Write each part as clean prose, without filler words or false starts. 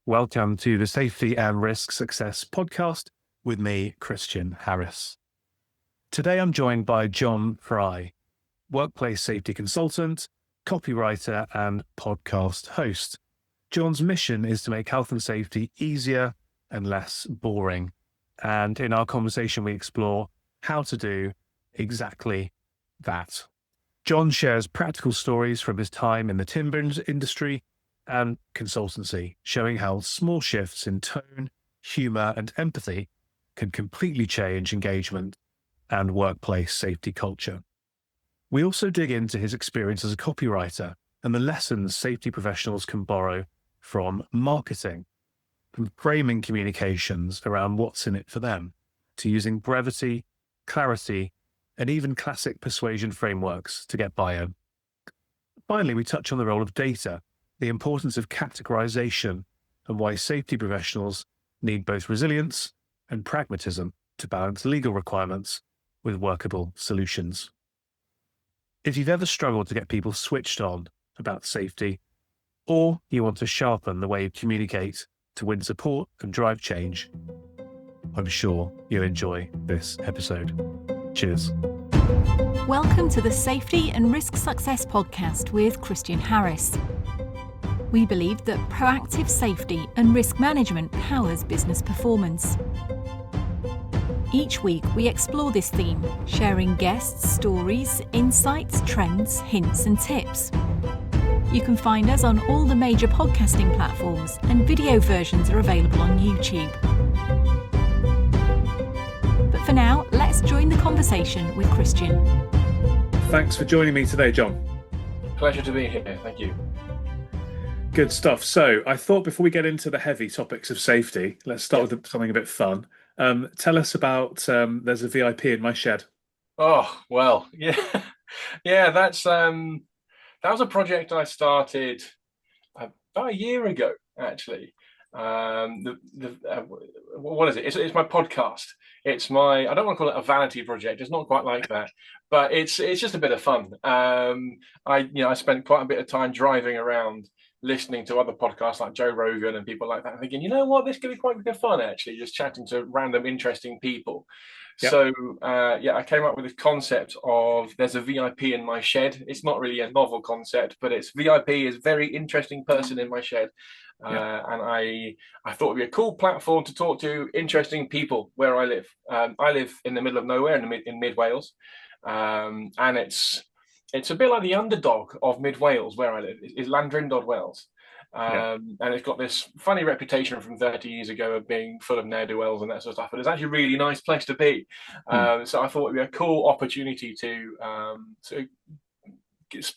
Welcome to the Safety and Risk Success podcast with me, Christian Harris. Today I'm joined by Jon Fry, workplace safety consultant, copywriter, and podcast host. Jon's mission is to make health and safety easier and less boring. And in our conversation, we explore how to do exactly that. Jon shares practical stories from his time in the timber industry and consultancy, showing how small shifts in tone, humour, and empathy can completely change engagement and workplace safety culture. We also dig into his experience as a copywriter and the lessons safety professionals can borrow from marketing, from framing communications around what's in it for them, to using brevity, clarity, and even classic persuasion frameworks to get buy-in. Finally, we touch on the role of data, the importance of categorization, and why safety professionals need both resilience and pragmatism to balance legal requirements with workable solutions. If you've ever struggled to get people switched on about safety, or you want to sharpen the way you communicate to win support and drive change, I'm sure you'll enjoy this episode. Cheers. Welcome to the Safety and Risk Success podcast with Christian Harris. We believe that proactive safety and risk management powers business performance. Each week we explore this theme, sharing guests, stories, insights, trends, hints and tips. You can find us on all the major podcasting platforms, and video versions are available on YouTube. But for now, let's join the conversation with Christian. Thanks for joining me today, Jon. Pleasure to be here. Thank you. Good stuff. So I thought before we get into the heavy topics of safety, let's start with something a bit fun. Tell us about there's a VIP in my shed. Oh, well, yeah. Yeah, that was a project I started about a year ago, actually. What is it? It's my podcast. It's my, I don't want to call it a vanity project. It's not quite like that, but it's just a bit of fun. I spent quite a bit of time driving around listening to other podcasts like Joe Rogan and people like that, and thinking, you know what, this could be quite good fun, actually, just chatting to random interesting people. Yep. So I came up with this concept of there's a VIP in my shed. It's not really a novel concept, but it's VIP is very interesting person in my shed. And I thought it'd be a cool platform to talk to interesting people where I live. I live in the middle of nowhere in mid Wales, and it's a bit like the underdog of mid Wales where I live. Is Landrindod, Wales. And it's got this funny reputation from 30 years ago of being full of ne'er-do-wells and that sort of stuff, but it's actually a really nice place to be. So I thought it'd be a cool opportunity to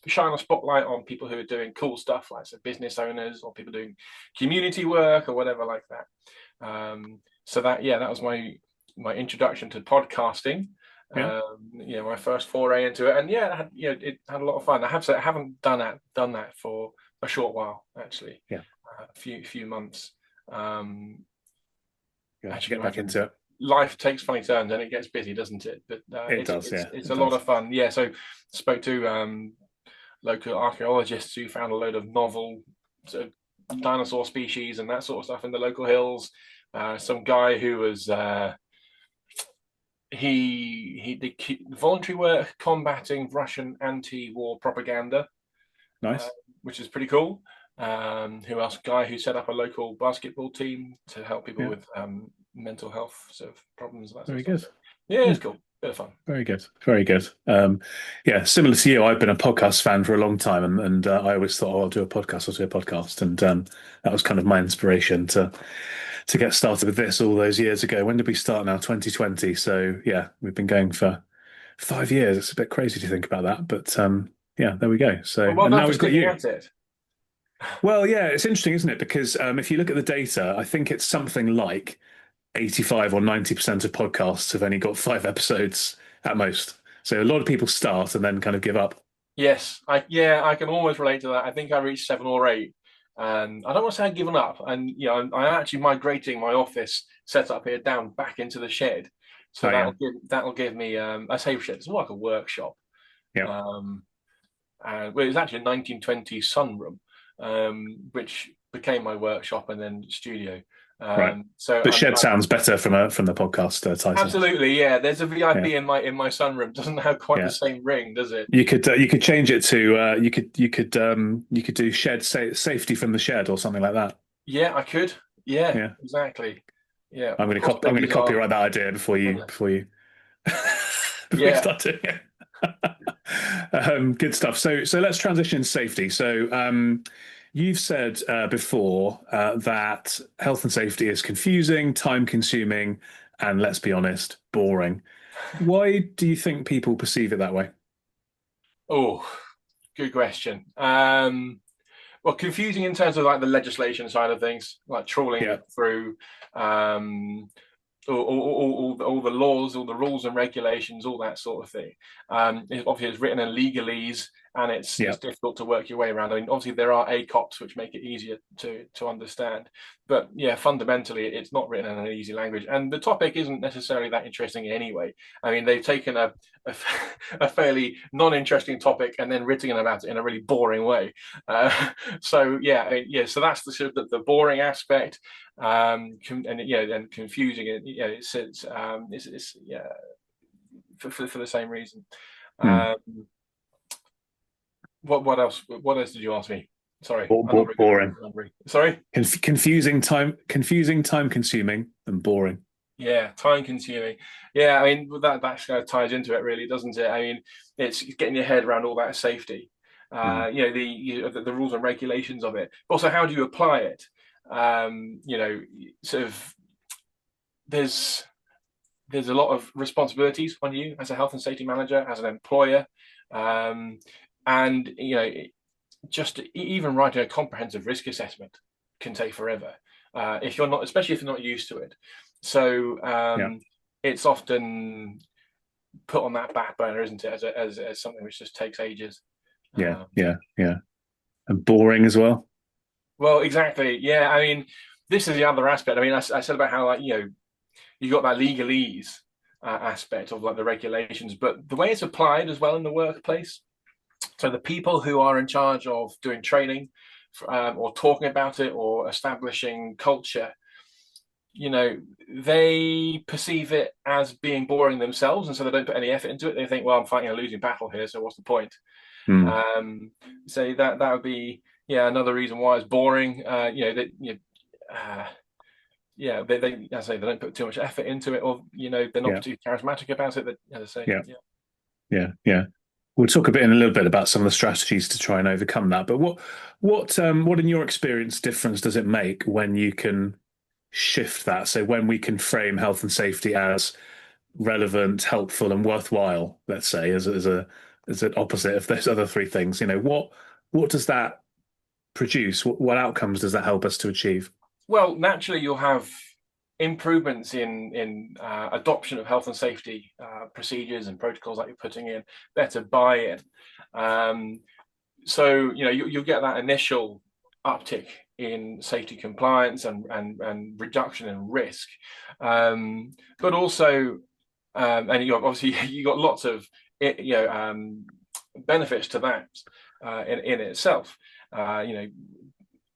shine a spotlight on people who are doing cool stuff, like business owners or people doing community work or whatever like that. That was my introduction to podcasting. My first foray into it, and it had a lot of fun. I have to say, I haven't done that for a short while, actually. A few months. Actually, get back into it. Life takes funny turns and it gets busy, doesn't it? But it's a lot of fun. Yeah. So spoke to local archaeologists who found a load of novel sort of dinosaur species and that sort of stuff in the local hills. Some guy who was he did voluntary work combating Russian anti-war propaganda. Nice. Which is pretty cool. Who else? Guy who set up a local basketball team to help people with mental health sort of problems. Very good. Yeah, it's cool. Bit of fun. Very good. Very good. Similar to you, I've been a podcast fan for a long time, and I always thought, I'll do a podcast. And that was kind of my inspiration to get started with this all those years ago. When did we start now? 2020. So yeah, we've been going for 5 years. It's a bit crazy to think about that, but there we go. So and now we've got you at it. Well, yeah, it's interesting, isn't it? Because if you look at the data, I think it's something like 85 or 90% of podcasts have only got 5 episodes at most. So a lot of people start and then kind of give up. Yes, I can almost relate to that. I think I reached 7 or 8. And I don't want to say I've given up. And I'm actually migrating my office setup here down back into the shed. So that'll give me a safe shed. It's more like a workshop. Yeah. Well, it's actually a 1920s sunroom, which became my workshop and then studio. Right. So But shed sounds better from the podcast title. absolutely, yeah. There's a VIP in my sunroom. Doesn't have quite the same ring, does it? You could change it to you could do safety from the shed or something like that. Yeah, I could. Yeah, exactly. Yeah, I'm going to copyright that idea before you yeah. start doing it. Good stuff. So let's transition to safety. So you've said before that health and safety is confusing, time consuming, and let's be honest, boring. Why do you think people perceive it that way? Oh, good question. Well, confusing in terms of like the legislation side of things, like trawling through all the laws, all the rules and regulations, all that sort of thing. Obviously, it's written in legalese, and it's difficult to work your way around. I mean, obviously, there are ACOPs which make it easier to understand. But yeah, fundamentally, it's not written in an easy language. And the topic isn't necessarily that interesting anyway. I mean, they've taken a fairly non-interesting topic and then written about it in a really boring way. So that's the sort of the boring aspect. And confusing it. It's for the same reason. What else? What else did you ask me? Sorry, boring. Sorry, confusing, time consuming, and boring. Yeah, time consuming. Yeah, I mean that kind of ties into it, really, doesn't it? I mean, it's getting your head around all that safety. The rules and regulations of it. Also, how do you apply it? Sort of there's a lot of responsibilities on you as a health and safety manager, as an employer, and just even writing a comprehensive risk assessment can take forever if you're not, especially if you're not used to it. So it's often put on that back burner, isn't it, as something which just takes ages. Yeah, and boring as well. Well, exactly. Yeah, I mean, this is the other aspect. I mean, I said about how you got that legalese aspect of like the regulations, but the way it's applied as well in the workplace. So the people who are in charge of doing training or talking about it or establishing culture, they perceive it as being boring themselves, and so they don't put any effort into it. They think, well, I'm fighting a losing battle here, so what's the point? So that would be another reason why it's boring. They as I say, they don't put too much effort into it, or they're not particularly charismatic about it. As I say, yeah. We'll talk a little bit about some of the strategies to try and overcome that. But what in your experience difference does it make when you can shift that? So when we can frame health and safety as relevant, helpful, and worthwhile, let's say, as an opposite of those other three things, what does that produce? What outcomes does that help us to achieve? Well, naturally, you'll have improvements in adoption of health and safety procedures and protocols that you're putting in, better buy-in. So you'll get that initial uptick in safety compliance and reduction in risk, but also and you got lots of benefits to that in itself, and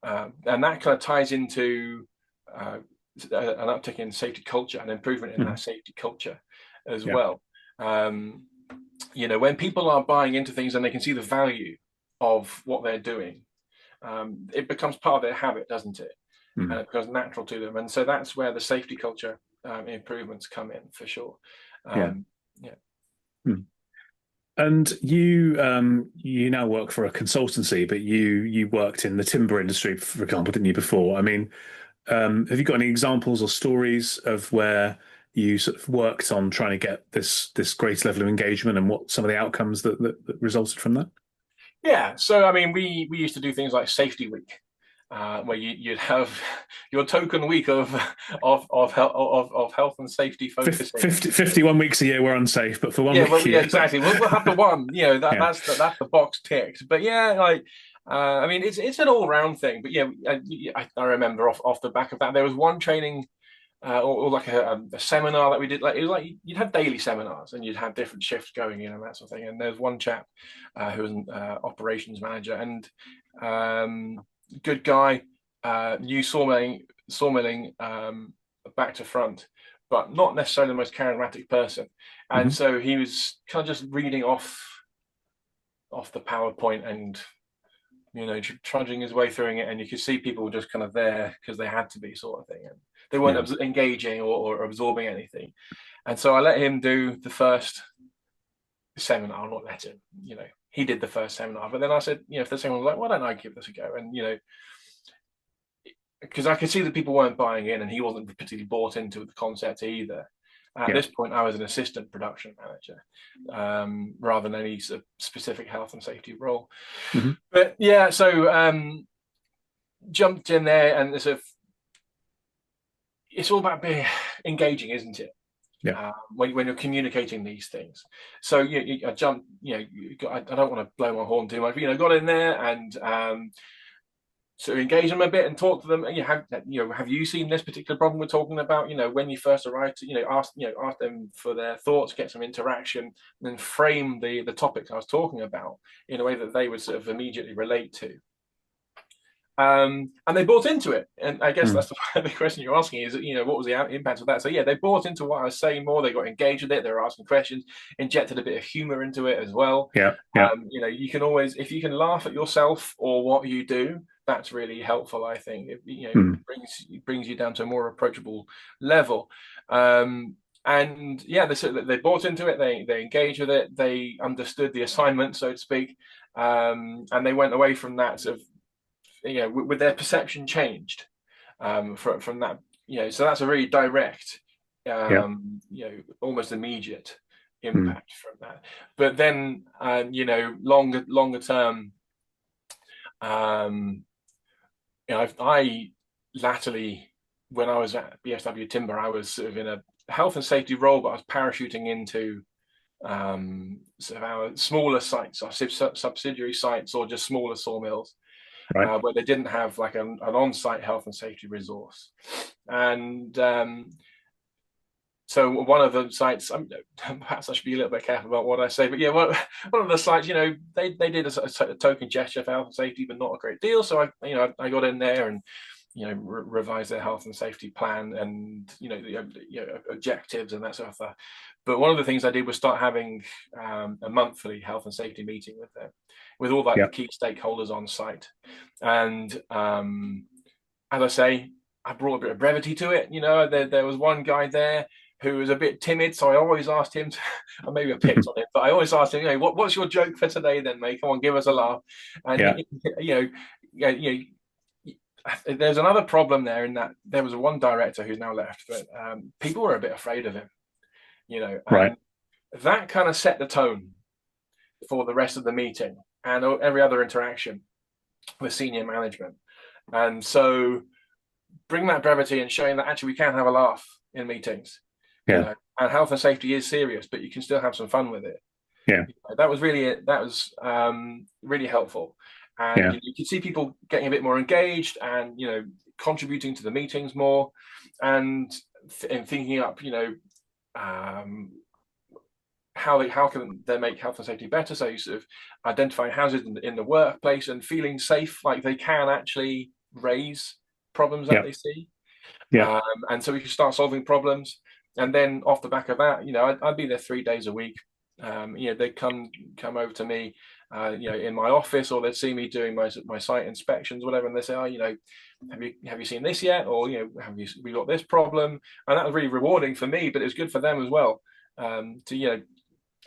that kind of ties into an uptick in safety culture and improvement in that safety culture as well. When people are buying into things and they can see the value of what they're doing, it becomes part of their habit, doesn't it? And it becomes natural to them. And so that's where the safety culture improvements come in, for sure. And you now work for a consultancy, but you worked in the timber industry, for example, didn't you, before? I mean, have you got any examples or stories of where you sort of worked on trying to get this greater level of engagement and what some of the outcomes that resulted from that? Yeah, so I mean, we used to do things like Safety Week, where you'd have your token week of health and safety focusing. 51 weeks a year we're unsafe, but for one week, exactly. We'll have the one. That's the box ticked. But I mean, it's an all-round thing. But I remember off the back of that, there was one training or like a seminar that we did. Like it was like you'd have daily seminars and you'd have different shifts going in and that sort of thing. And there's one chap who was an operations manager and good guy, new sawmilling back to front, but not necessarily the most charismatic person. And so he was kind of just reading off the PowerPoint and trudging his way through it, and you could see people just kind of there because they had to be, sort of thing, and they weren't engaging or absorbing anything. And so I let him do the first seminar. I'll not let him, he did the first seminar, but then I said, if there's someone like, why don't I give this a go? And because I could see that people weren't buying in, and he wasn't particularly bought into the concept either. At this point, I was an assistant production manager, rather than any sort of specific health and safety role. But yeah, so jumped in there, and it's all about being engaging, isn't it? Yeah. When you're communicating these things. So I jumped. I don't want to blow my horn too much. But, got in there and so engage them a bit and talk to them. Have you seen this particular problem we're talking about? When you first arrived, ask them for their thoughts, get some interaction, and then frame the topics I was talking about in a way that they would sort of immediately relate to. And they bought into it. And I guess that's the question you're asking is, what was the impact of that? So, they bought into what I was saying more. They got engaged with it. They were asking questions, injected a bit of humor into it as well. You can always, if you can laugh at yourself or what you do, that's really helpful, I think. It brings you down to a more approachable level. They bought into it. They engaged with it. They understood the assignment, so to speak. And they went away from that sort of, with their perception changed from that. So that's a really direct, almost immediate impact from that. But then, longer term, I latterly, when I was at BSW Timber, I was sort of in a health and safety role, but I was parachuting into sort of our smaller sites, our subsidiary sites, or just smaller sawmills. Right. Where they didn't have like an on-site health and safety resource. And so one of the sites, perhaps I should be a little bit careful about what I say, but one of the sites, they did a token gesture for health and safety, but not a great deal. So I got in there and revised their health and safety plan and the objectives and that sort of stuff. But one of the things I did was start having a monthly health and safety meeting with them, with all the key stakeholders on site. And as I say, I brought a bit of brevity to it. There was one guy there who was a bit timid, so I always asked him to, or maybe I picked on him, but I always asked him, what's your joke for today then, mate? Come on, give us a laugh. And there's another problem there in that there was one director who's now left, but people were a bit afraid of him, right. That kind of set the tone for the rest of the meeting and every other interaction with senior management. And so bring that brevity and showing that actually we can have a laugh in meetings. And health and safety is serious, but you can still have some fun with it. That was really really helpful. And you can see people getting a bit more engaged and contributing to the meetings more, and thinking up how can they make health and safety better. So you sort of identifying hazards in the workplace and feeling safe, like they can actually raise problems that they see. And so we can start solving problems. And then off the back of that, I'd be there 3 days a week. They'd come over to me, in my office, or they'd see me doing my site inspections, whatever, and they say, have you seen this yet? Or we got this problem? And that was really rewarding for me, but it was good for them as well.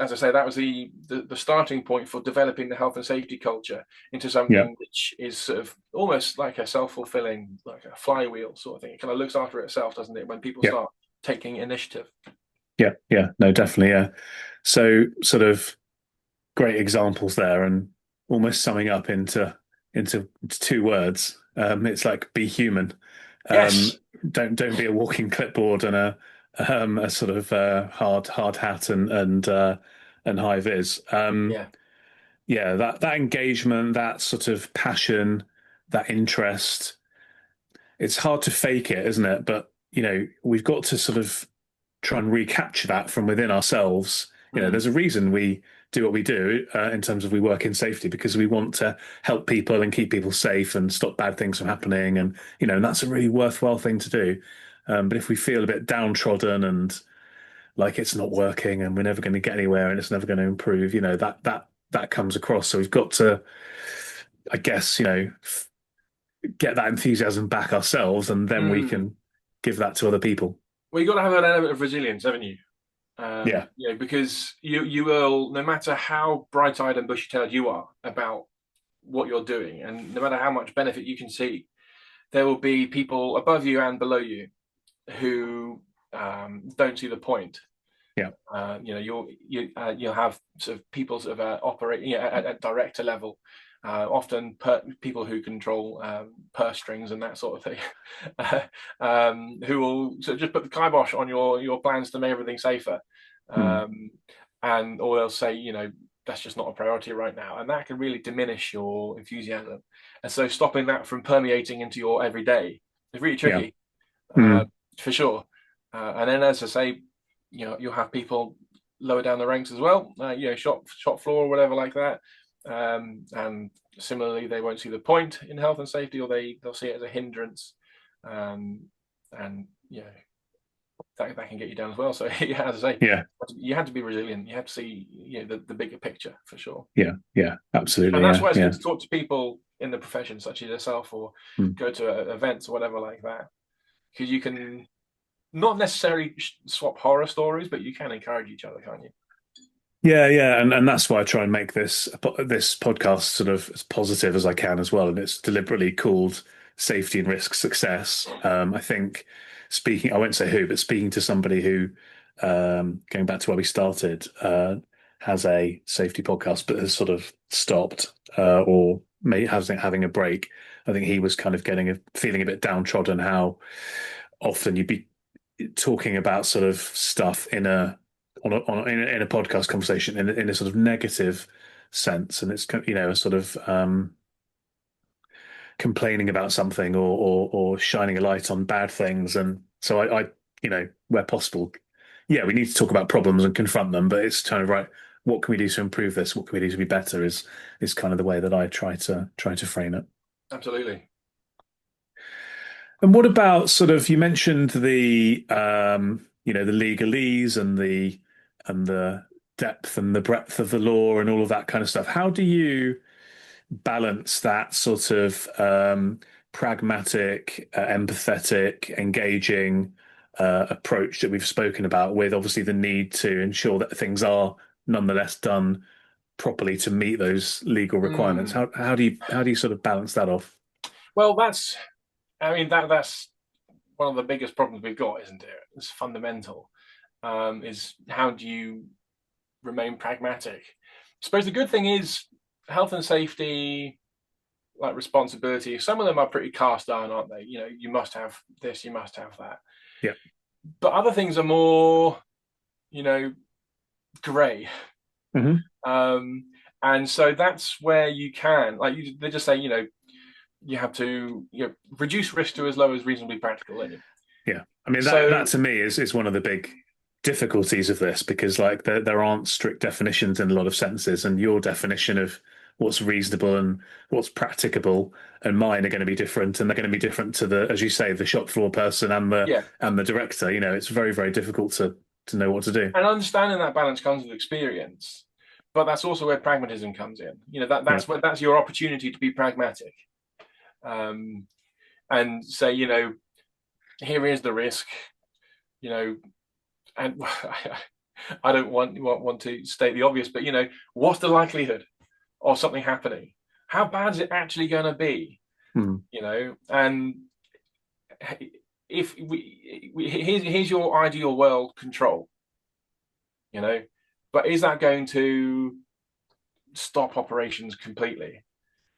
As I say, that was the starting point for developing the health and safety culture into something which is sort of almost like a self-fulfilling, like a flywheel sort of thing. It kind of looks after itself, doesn't it, when people start taking initiative? No, definitely. So sort of great examples there, and almost summing up into 2 words. It's like, be human. Don't be a walking clipboard and a sort of hard hat and high vis. That engagement, that sort of passion, that interest. It's hard to fake it, isn't it? But we've got to sort of try and recapture that from within ourselves. There's a reason we do what we do in terms of we work in safety because we want to help people and keep people safe and stop bad things from happening. And, and that's a really worthwhile thing to do. But if we feel a bit downtrodden and like it's not working and we're never going to get anywhere and it's never going to improve, that comes across. So we've got to, I guess, get that enthusiasm back ourselves, and then we can give that to other people. Well, you've got to have an element of resilience, haven't you? Yeah. Because you will, no matter how bright-eyed and bushy-tailed you are about what you're doing, and no matter how much benefit you can see, there will be people above you and below you who don't see the point. Yeah. You'll have sort of people sort of operating at director level. Often people who control purse strings and that sort of thing, who will sort of just put the kibosh on your plans to make everything safer, and or they'll say, that's just not a priority right now, and that can really diminish your enthusiasm. And so stopping that from permeating into your everyday is really tricky, for sure. And then, as I say, you'll have people lower down the ranks as well, shop floor or whatever like that. And similarly, they won't see the point in health and safety, or they'll see it as a hindrance, and that can get you down as well. So as I say, you had to be resilient. You had to see the bigger picture for sure. Yeah, absolutely. And that's why it's good to talk to people in the profession, such as yourself, or go to events or whatever like that, because you can not necessarily swap horror stories, but you can encourage each other, can't you? Yeah, and that's why I try and make this podcast sort of as positive as I can as well. And it's deliberately called Safety and Risk Success. I think I won't say who, but speaking to somebody who, going back to where we started, has a safety podcast but has sort of stopped or having a break. I think he was kind of feeling a bit downtrodden. How often you'd be talking about sort of stuff in a podcast conversation in a sort of negative sense, and it's a sort of complaining about something or shining a light on bad things. And so I where possible, we need to talk about problems and confront them, but it's kind of right. What can we do to improve this? What can we do to be better? Is kind of the way that I try to frame it. Absolutely. And what about sort of, you mentioned the the legalese and the depth and the breadth of the law and all of that kind of stuff. How do you balance that sort of pragmatic, empathetic, engaging approach that we've spoken about with obviously the need to ensure that things are nonetheless done properly to meet those legal requirements? How do you sort of balance that off? Well, that's one of the biggest problems we've got, isn't it? It's fundamental. Is how do you remain pragmatic? I suppose the good thing is health and safety, like responsibility, some of them are pretty cast iron, aren't they? You must have this, you must have that. Yeah. But other things are more, grey. And so that's where you can, they just say, you have to reduce risk to as low as reasonably practical. Yeah. I mean, that to me is one of the big difficulties of this, because there aren't strict definitions in a lot of sentences, and your definition of what's reasonable and what's practicable and mine are going to be different, and they're going to be different to the, as you say, the shop floor person and the director. It's very, very difficult to know what to do. And understanding that balance comes with experience, but that's also where pragmatism comes in. That's your opportunity to be pragmatic, and say, here is the risk, and I don't want to state the obvious, but what's the likelihood of something happening? How bad is it actually going to be? And if here's your ideal world control, but is that going to stop operations completely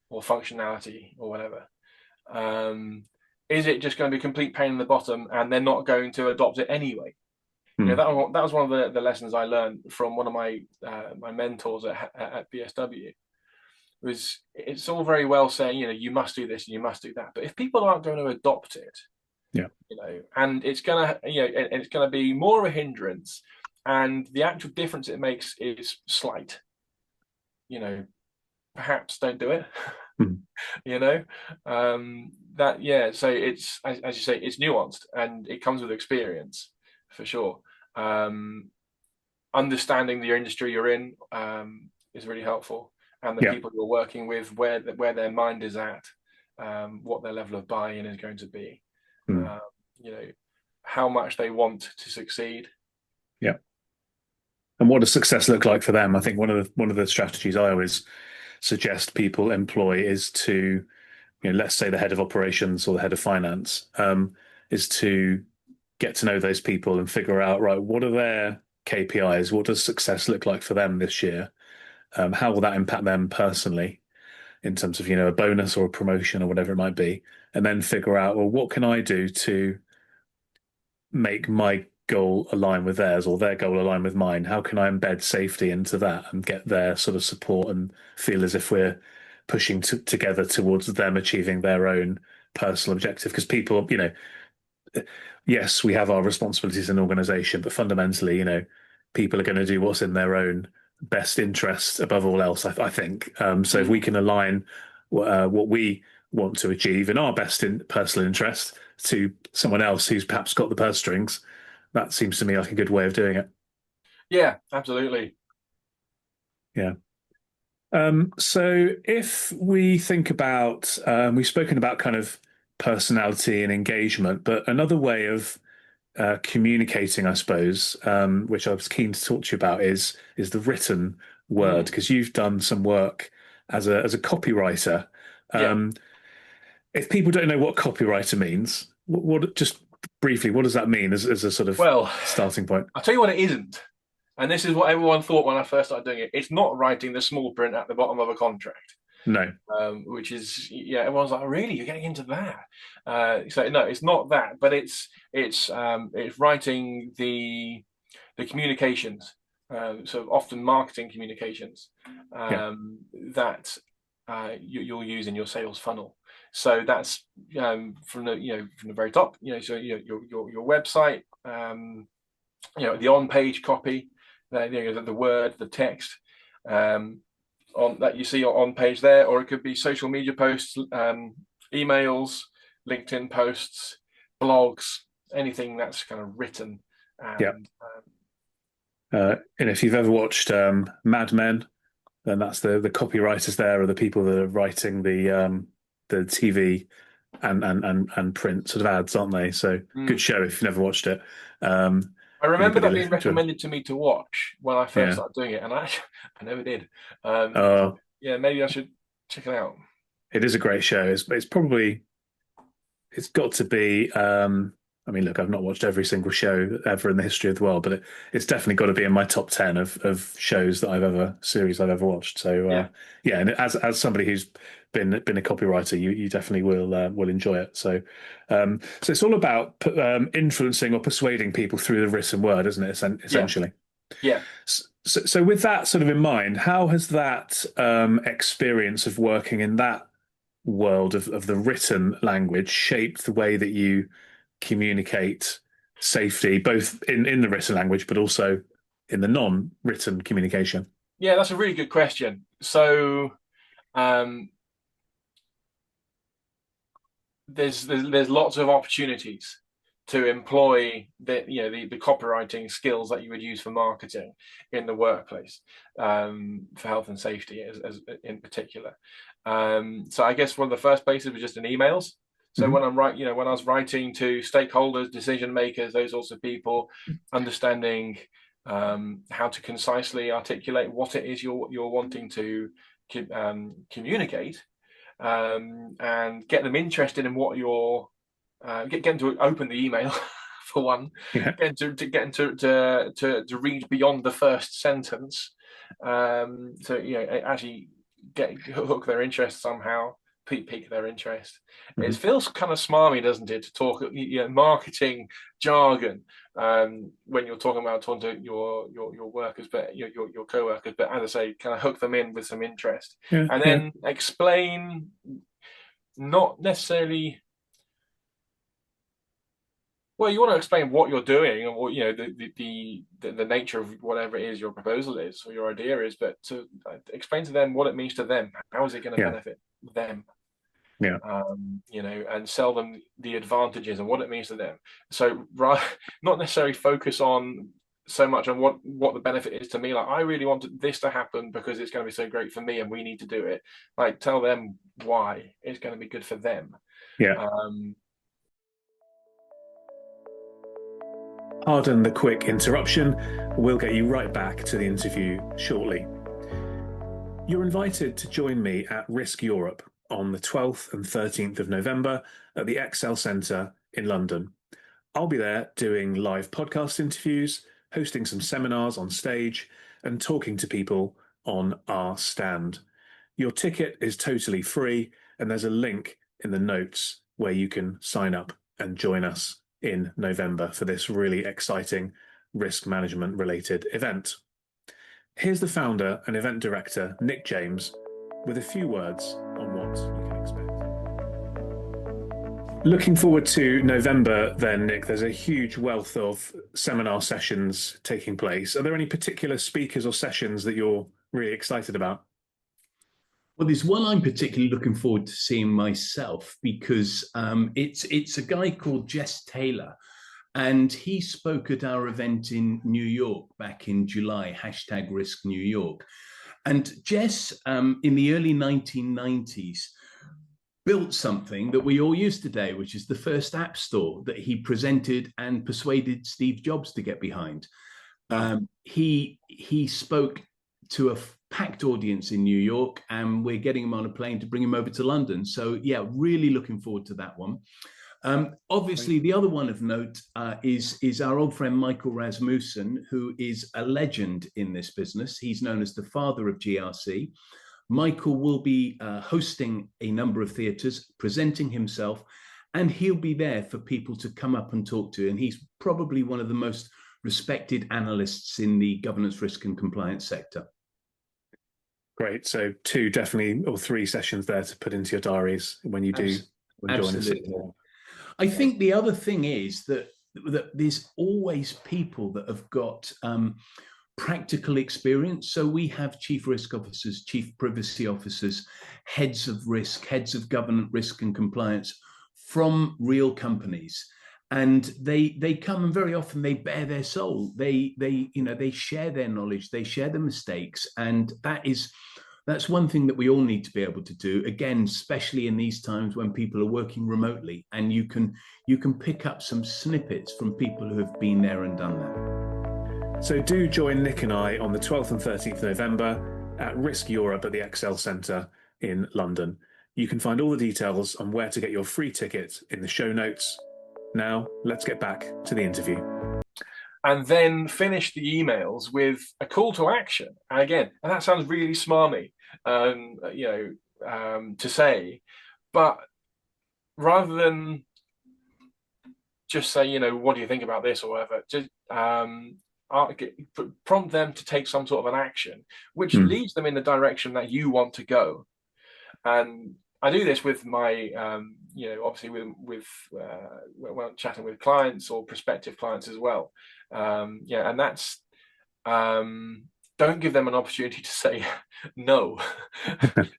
or functionality or whatever? Is it just going to be a complete pain in the bottom and they're not going to adopt it anyway? That was one of the lessons I learned from one of my mentors at BSW. It's all very well saying, you must do this and you must do that, but if people aren't going to adopt it, and it's gonna be more of a hindrance, and the actual difference it makes is slight, perhaps don't do it. Mm. So it's, as you say, it's nuanced, and it comes with experience for sure. Understanding the industry you're in is really helpful, and the people you're working with, where their mind is at, what their level of buy-in is going to be, how much they want to succeed. Yeah. And what does success look like for them? I think one of the strategies I always suggest people employ is to, let's say the head of operations or the head of finance, is to get to know those people and figure out, right, what are their KPIs? What does success look like for them this year? How will that impact them personally in terms of, a bonus or a promotion or whatever it might be? And then figure out, well, what can I do to make my goal align with theirs or their goal align with mine? How can I embed safety into that and get their sort of support and feel as if we're pushing together towards them achieving their own personal objective? Because people, yes, we have our responsibilities in an organization, but fundamentally, people are going to do what's in their own best interest above all else, I think. So if we can align what we want to achieve in our best personal interest to someone else who's perhaps got the purse strings, that seems to me like a good way of doing it. Yeah, absolutely. Yeah. So if we think about, we've spoken about kind of personality and engagement, but another way of communicating, I suppose, which I was keen to talk to you about is the written word, because you've done some work as a copywriter. If people don't know what copywriter means, what just briefly, what does that mean as a sort of starting point? I'll tell you what it isn't. And this is what everyone thought when I first started doing it. It's not writing the small print at the bottom of a contract. No. Which is, everyone's like, really, you're getting into that? So no, it's not that, but it's writing the communications, so often marketing communications that you'll use in your sales funnel. So that's from the very top, so your website, the on-page copy, the word, the text, on that you see on page there, or it could be social media posts, emails, LinkedIn posts, blogs, anything that's kind of written. And if you've ever watched Mad Men, then that's the copywriters there are the people that are writing the TV and print sort of ads, aren't they? So good show if you've never watched it. I remember that being recommended to me to watch when I first started doing it, and I never did. Maybe I should check it out. It is a great show. It's got to be. I mean, look, I've not watched every single show ever in the history of the world, but it's definitely got to be in my top 10 of shows that series I've ever watched. So and as somebody who's been a copywriter, you definitely will enjoy it. So it's all about influencing or persuading people through the written word, isn't it? Essentially. Yeah. So with that sort of in mind, how has that experience of working in that world of the written language shaped the way that you communicate safety, both in the written language, but also in the non-written communication? Yeah, that's a really good question. So there's lots of opportunities to employ the copywriting skills that you would use for marketing in the workplace, for health and safety as in particular. So I guess one of the first places was just in emails. So when I was writing to stakeholders, decision makers, those sorts of people, understanding how to concisely articulate what it is you're wanting to communicate, and get them interested in what you're get them to open the email for one, get them to read beyond the first sentence, actually hook their interest somehow. Pique their interest. It feels kind of smarmy, doesn't it, to talk marketing jargon when you're talking to your workers, but your co-workers. But as I say, kind of hook them in with some interest, and then explain, not necessarily. Well, you want to explain what you're doing, or the nature of whatever it is your proposal is or your idea is, but to explain to them what it means to them. How is it going to benefit them? Yeah. And sell them the advantages and what it means to them. So, not necessarily focus on so much on what the benefit is to me. Like, I really want this to happen because it's going to be so great for me, and we need to do it. Like, tell them why it's going to be good for them. Yeah. Pardon the quick interruption. We'll get you right back to the interview shortly. You're invited to join me at Risk Europe on the 12th and 13th of November at the Excel Centre in London. I'll be there doing live podcast interviews, hosting some seminars on stage, and talking to people on our stand. Your ticket is totally free, and there's a link in the notes where you can sign up and join us in November for this really exciting risk management related event. Here's the founder and event director, Nick James, with a few words on what you can expect. Looking forward to November then, Nick. There's a huge wealth of seminar sessions taking place. Are there any particular speakers or sessions that you're really excited about? Well, there's one I'm particularly looking forward to seeing myself, because it's a guy called Jess Taylor, and he spoke at our event in New York back in July, #RiskNewYork. And Jess, in the early 1990s, built something that we all use today, which is the first app store that he presented and persuaded Steve Jobs to get behind. He spoke to a packed audience in New York, and we're getting him on a plane to bring him over to London. So yeah, really looking forward to that one. Obviously, the other one of note is our old friend Michael Rasmussen, who is a legend in this business. He's known as the father of GRC. Michael will be hosting a number of theatres, presenting himself, and he'll be there for people to come up and talk to. And he's probably one of the most respected analysts in the governance, risk and compliance sector. Great. So 2 definitely, or 3 sessions there to put into your diaries when you do join us. I think the other thing is that there's always people that have got practical experience. So we have chief risk officers, chief privacy officers, heads of risk, heads of governance, risk and compliance from real companies. And they come, and very often they bare their soul. They share their knowledge, they share the mistakes, and that's one thing that we all need to be able to do. Again, especially in these times when people are working remotely, and you can pick up some snippets from people who have been there and done that. So do join Nick and I on the 12th and 13th November at Risk Europe at the Excel Centre in London. You can find all the details on where to get your free ticket in the show notes. Now, let's get back to the interview. And then finish the emails with a call to action. And again, and that sounds really smarmy, to say, but rather than just say, what do you think about this or whatever, just prompt them to take some sort of an action, which leads them in the direction that you want to go. And I do this with my, obviously with when chatting with clients or prospective clients as well. And that's, don't give them an opportunity to say no.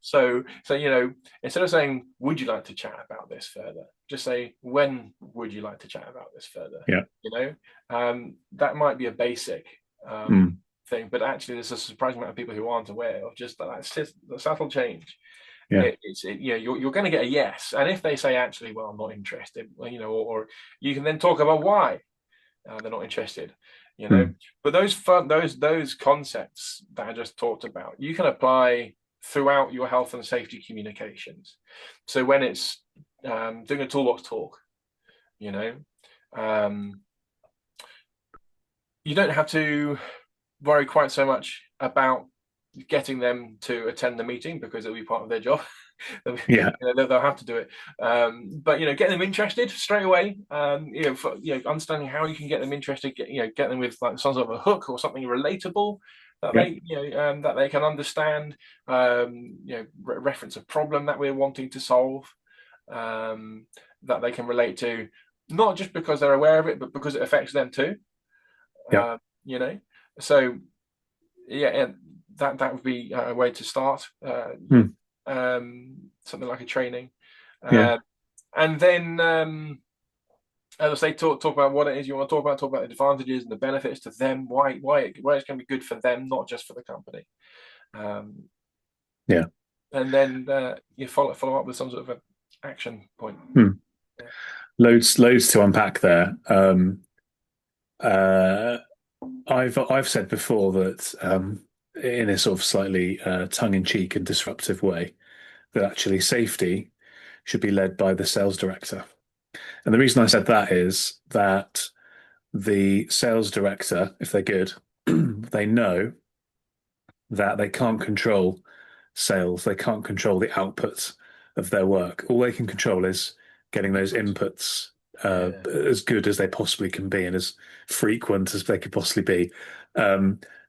So instead of saying, would you like to chat about this further? Just say, when would you like to chat about this further? Yeah. That might be a basic thing, but actually there's a surprising amount of people who aren't aware of just that subtle change. Yeah. You're going to get a yes, and if they say, actually, well, I'm not interested, or you can then talk about why they're not interested, But those concepts that I just talked about, you can apply throughout your health and safety communications. So when it's doing a toolbox talk, you don't have to worry quite so much about getting them to attend the meeting, because it'll be part of their job. They'll have to do it, but get them interested straight away. Understanding how you can get them interested, get them with like some sort of a hook or something relatable that they can understand. Reference a problem that we're wanting to solve, that they can relate to, not just because they're aware of it, but because it affects them too. Yeah. You know, so yeah, and that would be a way to start. Something like a training, Yeah. and then. As I say, talk about what it is you want to talk about. Talk about the advantages and the benefits to them. Why it's going to be good for them, not just for the company. Yeah. And then you follow up with some sort of an action point. Yeah. Loads to unpack there. I've said before that in a sort of slightly tongue-in-cheek and disruptive way, that actually safety should be led by the sales director. And the reason I said that is that the sales director, if they're good, they know that they can't control sales. They can't control the outputs of their work. All they can control is getting those inputs as good as they possibly can be and as frequent as they could possibly be.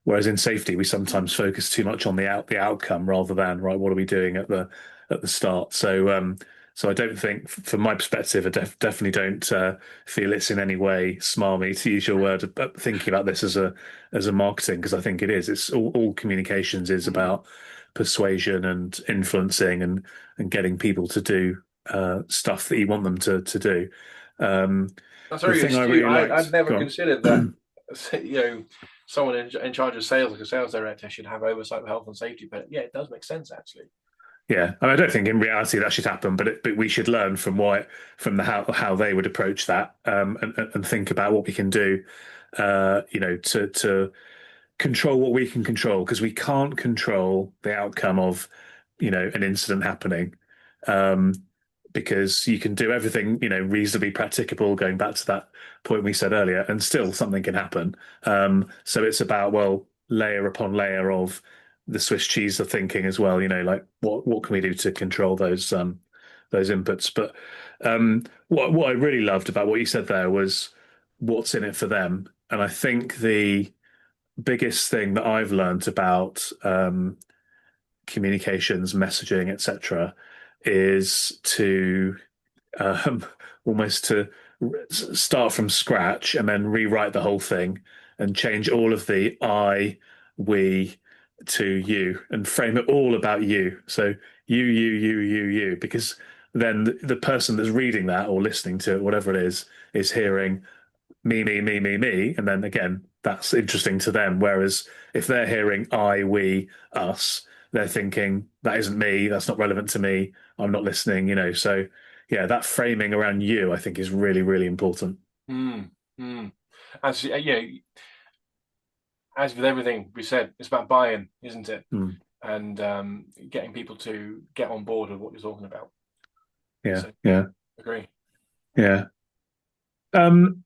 Whereas in safety, we sometimes focus too much on the outcome rather than right, what are we doing at the start? So I don't think, from my perspective, I definitely don't feel it's in any way smarmy, to use your word, but thinking about this as a marketing, because I think it is. It's all communications is about persuasion and influencing and getting people to do stuff that you want them to do. That's The very thing I astute. really I'd liked, never go on. considered that. Someone in charge of sales, like a sales director, should have oversight of health and safety. But yeah, it does make sense actually. Yeah, I don't think in reality that should happen, but we should learn from how they would approach that, and think about what we can do, to control what we can control, because we can't control the outcome of, an incident happening, because you can do everything, reasonably practicable, going back to that point we said earlier, and still something can happen. So it's about, well, layer upon layer of the Swiss cheese of thinking as well, like what can we do to control those inputs. But what I really loved about what you said there was what's in it for them. And I think the biggest thing that I've learned about communications, messaging, etc., is to um, almost to start from scratch and then rewrite the whole thing and change all of the I, we to you and frame it all about you. So you, because then the person that's reading that or listening to it, whatever it is hearing me, and then again, that's interesting to them. Whereas if they're hearing I, we, us, they're thinking that isn't me, that's not relevant to me, I'm not listening. So yeah, that framing around you, I think, is really, really important. As as with everything we said, it's about buy-in, isn't it? And getting people to get on board with what you're talking about. Yeah, so, yeah, agree. Yeah. And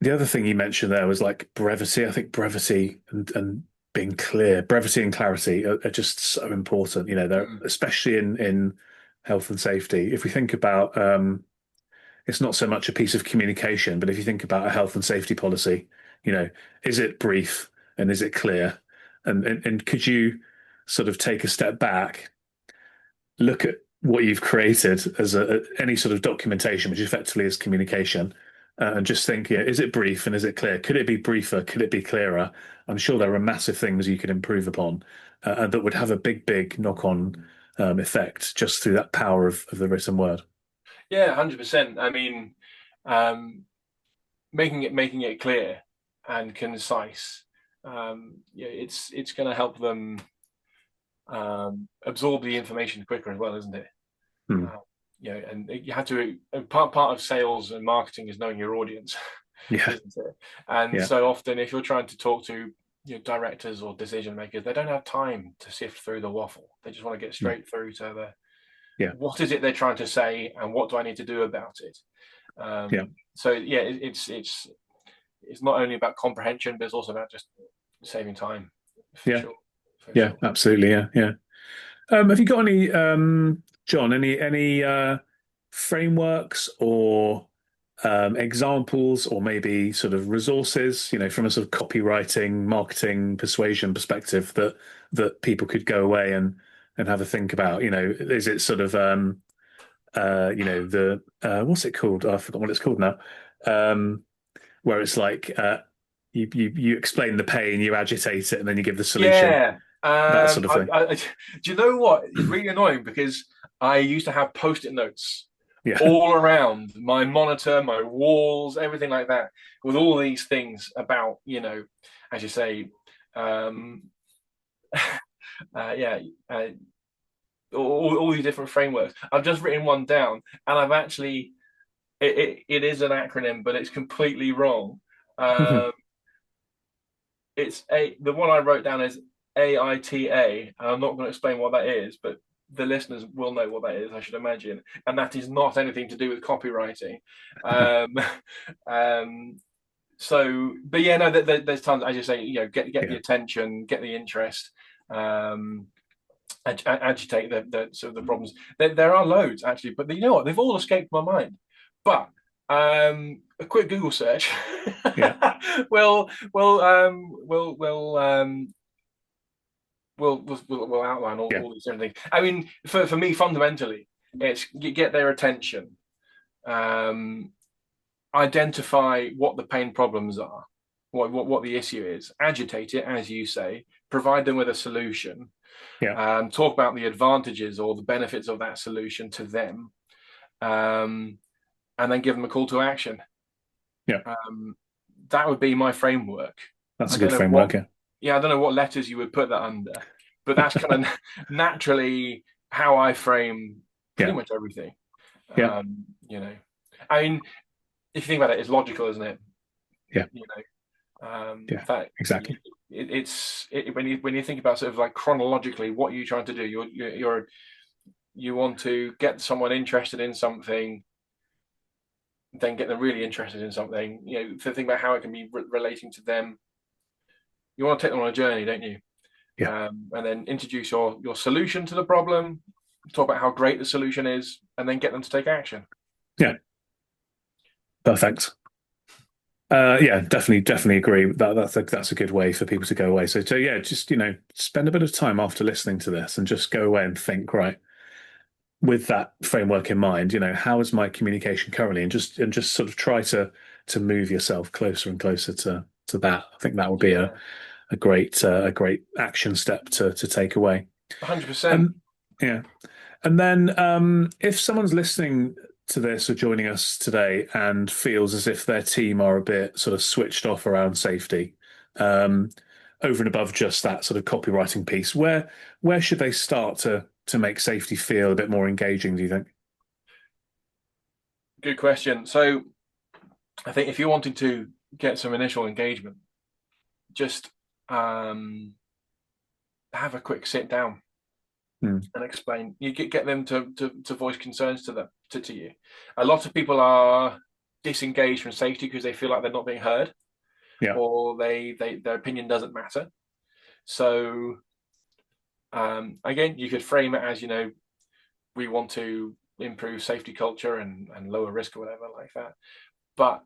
the other thing you mentioned there was like brevity. I think brevity and being clear, brevity and clarity are just so important. They're especially in health and safety. If we think about, it's not so much a piece of communication, but if you think about a health and safety policy, is it brief and is it clear? And could you sort of take a step back, look at what you've created as any sort of documentation, which effectively is communication, and just think, is it brief and is it clear? Could it be briefer? Could it be clearer? I'm sure there are massive things you could improve upon, and that would have a big knock-on effect just through that power of the written word. Yeah, 100%. I mean, making it clear and concise. It's going to help them absorb the information quicker as well, isn't it? And you have to. Part of sales and marketing is knowing your audience, Yeah. isn't it? And so often, if you're trying to talk to directors or decision makers, they don't have time to sift through the waffle. They just want to get straight through to what is it they're trying to say and what do I need to do about it. So yeah, it's not only about comprehension, but it's also about just saving time. For sure. Absolutely. Yeah. Have you got any, Jon, any frameworks or examples or maybe sort of resources, from a sort of copywriting, marketing, persuasion perspective that people could go away and have a think about? Is it sort of the what's it called? I forgot what it's called now. Where it's like you explain the pain, you agitate it, and then you give the solution. Yeah. That sort of thing. Do you know what? It's really annoying because I used to have post-it notes Yeah. all around my monitor, my walls, everything like that, with all these things about, as you say, yeah, all these different frameworks. I've just written one down, and I've actually it is an acronym, but it's completely wrong. The one I wrote down is AITA, and I'm not going to explain what that is, but the listeners will know what that is, I should imagine, and that is not anything to do with copywriting. But yeah, no, there's tons, as you say, get the attention, get the interest, agitate the sort of the problems. There are loads actually, but you know what? They've all escaped my mind. But a quick Google search will outline all these different things. I mean, for me, fundamentally, it's get their attention, identify what the pain problems are, what the issue is, agitate it, as you say, provide them with a solution, talk about the advantages or the benefits of that solution to them, and then give them a call to action. That would be my framework. That's a good framework. I don't know what letters you would put that under, but that's kind of naturally how I frame pretty much everything. I mean, if you think about it, it's logical, isn't it? Exactly. When you think about sort of like chronologically, what are you trying to do? You want to get someone interested in something, then get them really interested in something. To think about how it can be relating to them. You want to take them on a journey, don't you? And then introduce your solution to the problem, talk about how great the solution is, and then get them to take action. Yeah. Perfect. Definitely agree. That's a good way for people to go away. So yeah, just spend a bit of time after listening to this and just go away and think, right, with that framework in mind, how is my communication currently, and just sort of try to move yourself closer and closer to that. I think that would be a great action step to take away. 100%. Yeah. And then if someone's listening to this or joining us today and feels as if their team are a bit sort of switched off around safety, over and above just that sort of copywriting piece, where should they start to make safety feel a bit more engaging, do you think? Good question. So I think if you're wanting to get some initial engagement, just have a quick sit down and explain. You get them to voice concerns to you. A lot of people are disengaged from safety because they feel like they're not being heard, or their opinion doesn't matter. So again, you could frame it as, we want to improve safety culture and lower risk or whatever like that. But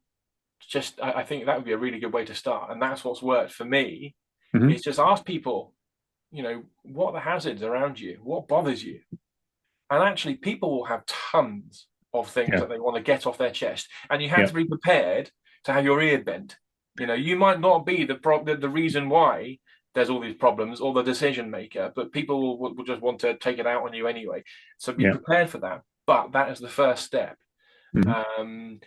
just I think that would be a really good way to start, and that's what's worked for me. Is just ask people, what are the hazards around you, what bothers you, and actually people will have tons of things that they want to get off their chest, and you have to be prepared to have your ear bent. You might not be the reason why there's all these problems or the decision maker, but people will just want to take it out on you anyway. So be prepared for that. But that is the first step. And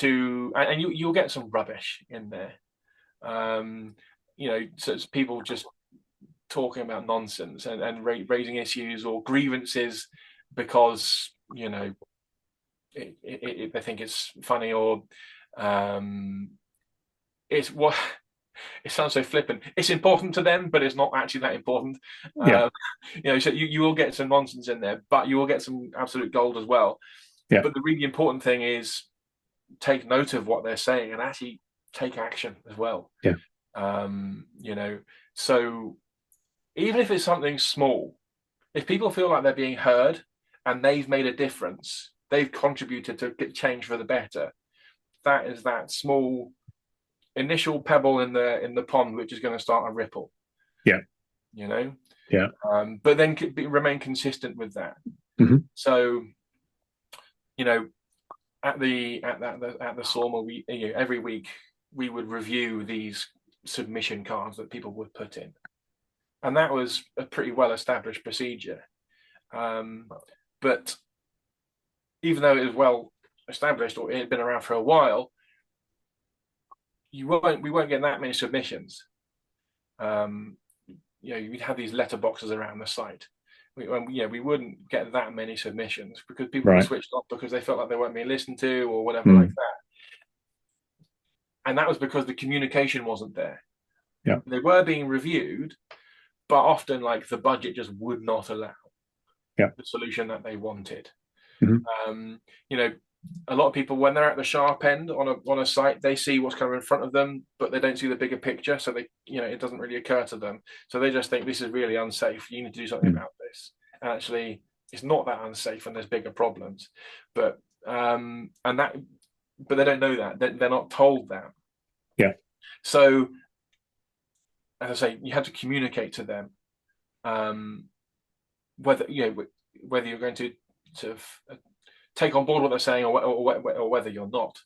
you'll get some rubbish in there. So it's people just talking about nonsense and raising issues or grievances because they think it's funny, or it's what it sounds so flippant. It's important to them, but it's not actually that important. So you will get some nonsense in there, but you will get some absolute gold as well. But the really important thing is take note of what they're saying and actually take action as well. So even if it's something small, if people feel like they're being heard and they've made a difference, they've contributed to get change for the better, that is that small initial pebble in the pond which is going to start a ripple. But then remain consistent with that. So you know, at the sawmill, every week we would review these submission cards that people would put in, and that was a pretty well established procedure. But even though it was well established, or it had been around for a while, we won't get that many submissions. You'd have these letterboxes around the site. We wouldn't get that many submissions because people were switched off because they felt like they weren't being listened to or whatever like that. And that was because the communication wasn't there. Yeah. They were being reviewed, but often like the budget just would not allow the solution that they wanted. A lot of people, when they're at the sharp end on a site, they see what's kind of in front of them, but they don't see the bigger picture. So it doesn't really occur to them. So they just think this is really unsafe. You need to do something about this. And actually, it's not that unsafe, and there's bigger problems. But they don't know that. They're not told that. Yeah. So, as I say, you have to communicate to them whether you're going to take on board what they're saying or whether you're not.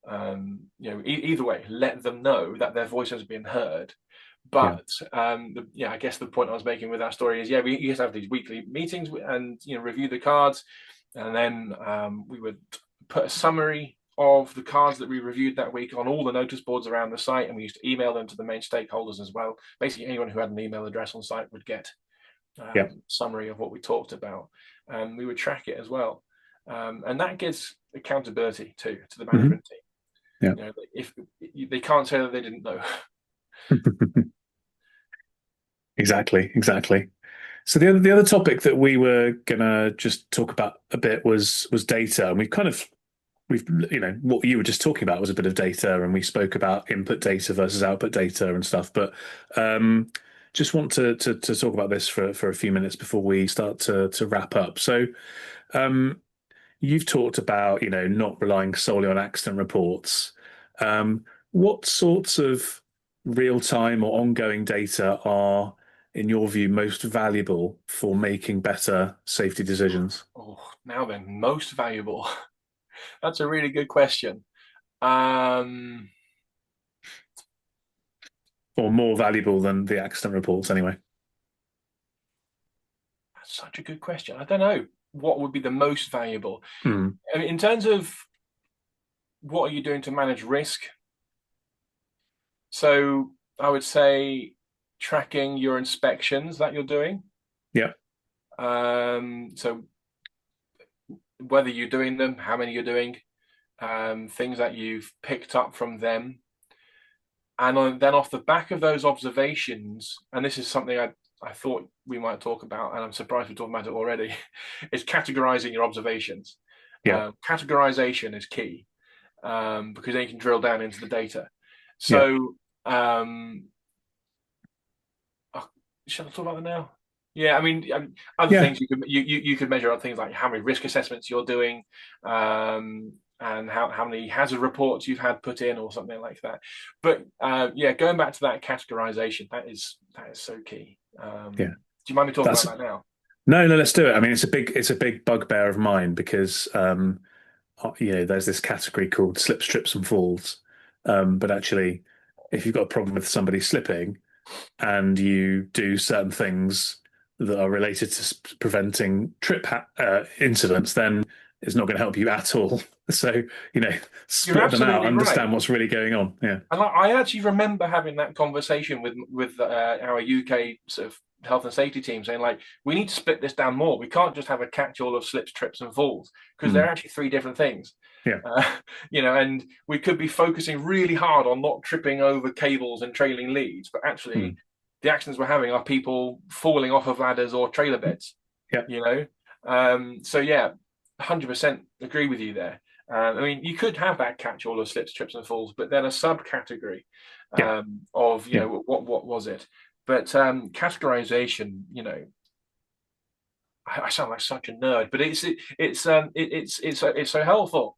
Either way, let them know that their voice has been heard. But I guess the point I was making with that story is, we used to have these weekly meetings and review the cards, and then we would put a summary of the cards that we reviewed that week on all the notice boards around the site, and we used to email them to the main stakeholders as well. Basically, anyone who had an email address on site would get summary of what we talked about, and we would track it as well. And that gives accountability to the management team. If they can't say that they didn't know. Exactly. So the other topic that we were gonna just talk about a bit was data, and what you were just talking about was a bit of data, and we spoke about input data versus output data and stuff. But just want to talk about this for a few minutes before we start to wrap up. So you've talked about not relying solely on accident reports. What sorts of real-time or ongoing data are, in your view, most valuable for making better safety decisions? Now then, most valuable. That's a really good question. Or more valuable than the accident reports, anyway. That's such a good question. I don't know what would be the most valuable. I mean, in terms of what are you doing to manage risk? So I would say tracking your inspections that you're doing. Yeah. So whether you're doing them, how many you're doing, things that you've picked up from them. And then off the back of those observations, and this is something I thought we might talk about, and I'm surprised we're talking about it already, is categorizing your observations. Categorization is key because then you can drill down into the data. So, shall I talk about that now? Yeah, I mean, other things you could measure things like how many risk assessments you're doing, and how many hazard reports you've had put in, or something like that. But going back to that categorization, that is so key. Do you mind me talking about that now? No, let's do it. I mean, it's a big bugbear of mine because there's this category called slips, trips, and falls. But actually, if you've got a problem with somebody slipping and you do certain things that are related to preventing trip incidents, then it's not going to help you at all. So, split them out, understand what's really going on. Yeah. And I actually remember having that conversation with our UK sort of health and safety team, saying like, we need to split this down more. We can't just have a catch-all of slips, trips, and falls, because they're actually three different things. Yeah. And we could be focusing really hard on not tripping over cables and trailing leads, but actually the accidents we're having are people falling off of ladders or trailer beds. Yeah. 100% agree with you there. I mean, you could have that catch-all of slips, trips, and falls, but then a subcategory of what was it? But categorization, I sound like such a nerd, but it's so helpful.